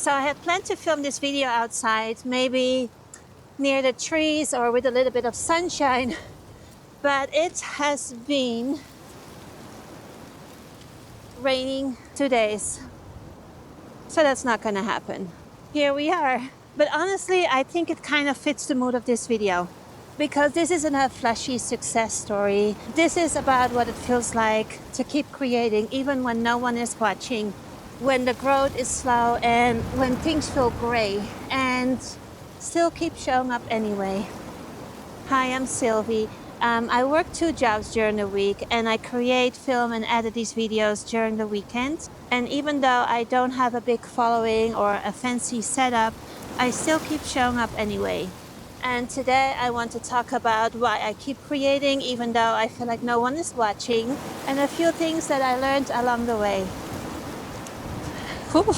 So I had planned to film this video outside, maybe near the trees or with a little bit of sunshine, but it has been raining 2 days. So that's not gonna happen. Here we are. But honestly, I think it kind of fits the mood of this video, because this isn't a flashy success story. This is about what it feels like to keep creating even when no one is watching, when the growth is slow and when things feel gray, and still keep showing up anyway. Hi, I'm Sylvie. I work 2 jobs during the week, and I create, film, and edit these videos during the weekend. And even though I don't have a big following or a fancy setup, I still keep showing up anyway. And today I want to talk about why I keep creating even though I feel like no one is watching, and a few things that I learned along the way. Whew.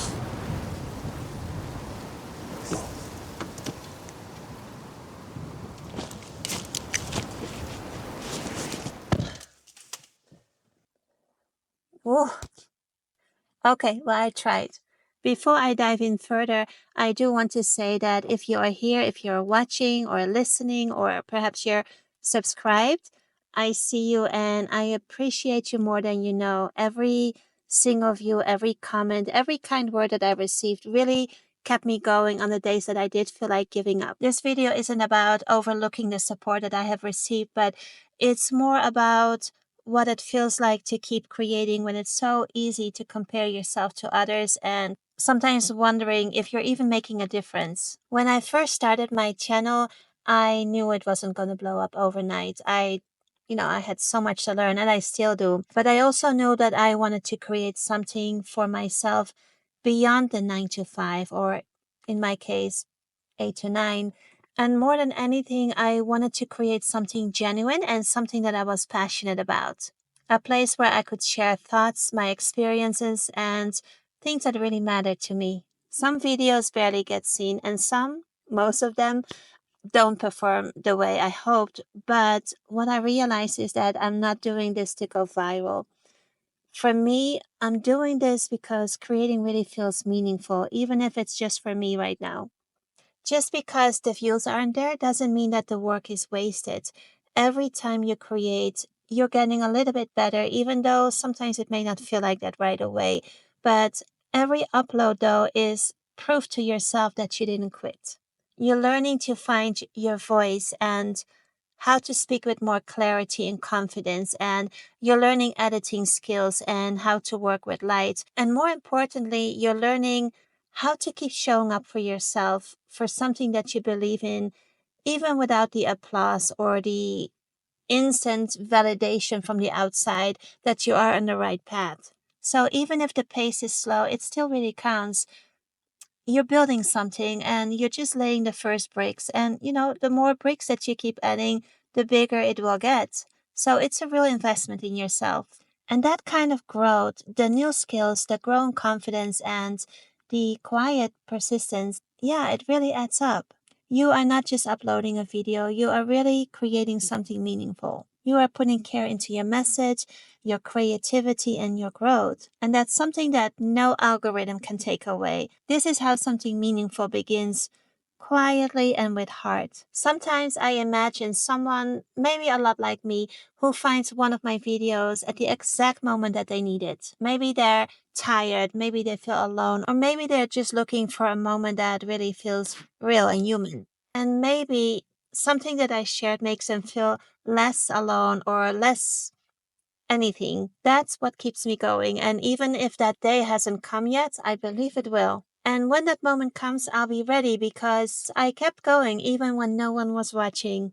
Whew. Okay, well, I tried. Before I dive in further, I do want to say that if you are here, if you're watching or listening, or perhaps you're subscribed, I see you and I appreciate you more than you know. Every single view, every comment, every kind word that I received really kept me going on the days that I did feel like giving up. This video isn't about overlooking the support that I have received, but it's more about what it feels like to keep creating when it's so easy to compare yourself to others and sometimes wondering if you're even making a difference. When I first started my channel, I knew it wasn't going to blow up overnight. I had so much to learn, and I still do. But I also knew that I wanted to create something for myself beyond the 9 to 5, or in my case, 8 to 9. And more than anything, I wanted to create something genuine and something that I was passionate about. A place where I could share thoughts, my experiences, and things that really mattered to me. Some videos barely get seen, and most of them, don't perform the way I hoped. But what I realized is that I'm not doing this to go viral. For me, I'm doing this because creating really feels meaningful, even if it's just for me right now. Just because the views aren't there doesn't mean that the work is wasted. Every time you create, you're getting a little bit better, even though sometimes it may not feel like that right away. But every upload, though, is proof to yourself that you didn't quit. You're learning to find your voice and how to speak with more clarity and confidence, and you're learning editing skills and how to work with light. And more importantly, you're learning how to keep showing up for yourself, for something that you believe in, even without the applause or the instant validation from the outside that you are on the right path. So even if the pace is slow, it still really counts. You're building something and you're just laying the first bricks. And, the more bricks that you keep adding, the bigger it will get. So it's a real investment in yourself. And that kind of growth, the new skills, the growing confidence, and the quiet persistence, yeah, it really adds up. You are not just uploading a video, you are really creating something meaningful. You are putting care into your message, your creativity, and your growth. And that's something that no algorithm can take away. This is how something meaningful begins, quietly and with heart. Sometimes I imagine someone, maybe a lot like me, who finds one of my videos at the exact moment that they need it. Maybe they're tired, maybe they feel alone, or maybe they're just looking for a moment that really feels real and human. And maybe something that I shared makes them feel less alone or less anything. That's what keeps me going. And even if that day hasn't come yet, I believe it will. And when that moment comes, I'll be ready because I kept going even when no one was watching.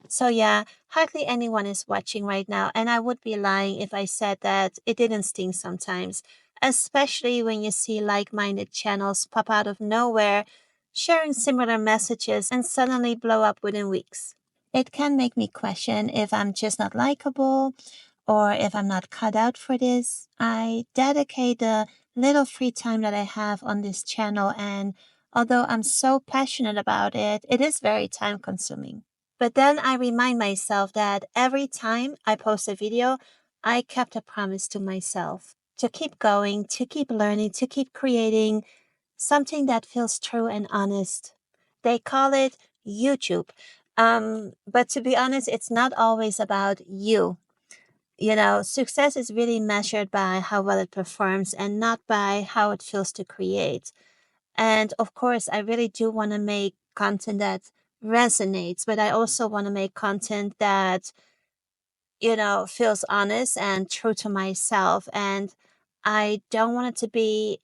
So yeah, hardly anyone is watching right now, and I would be lying if I said that it didn't sting sometimes, especially when you see like-minded channels pop out of nowhere, sharing similar messages and suddenly blow up within weeks. It can make me question if I'm just not likable or if I'm not cut out for this. I dedicate the little free time that I have on this channel, and although I'm so passionate about it, it is very time consuming. But then I remind myself that every time I post a video, I kept a promise to myself to keep going, to keep learning, to keep creating, something that feels true and honest. They call it YouTube. But to be honest, it's not always about you. You know, success is really measured by how well it performs and not by how it feels to create. And of course, I really do want to make content that resonates, but I also want to make content that, feels honest and true to myself. And I don't want it to be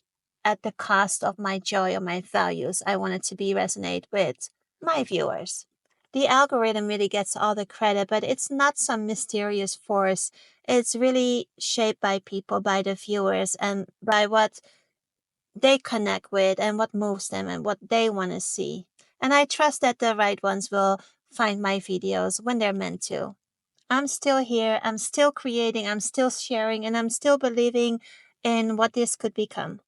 at the cost of my joy or my values. I want it to be resonate with my viewers. The algorithm really gets all the credit, but it's not some mysterious force. It's really shaped by people, by the viewers, and by what they connect with and what moves them and what they want to see. And I trust that the right ones will find my videos when they're meant to. I'm still here, I'm still creating, I'm still sharing, and I'm still believing in what this could become.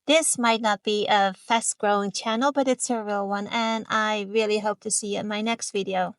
This might not be a fast growing channel, but it's a real one, and I really hope to see you in my next video.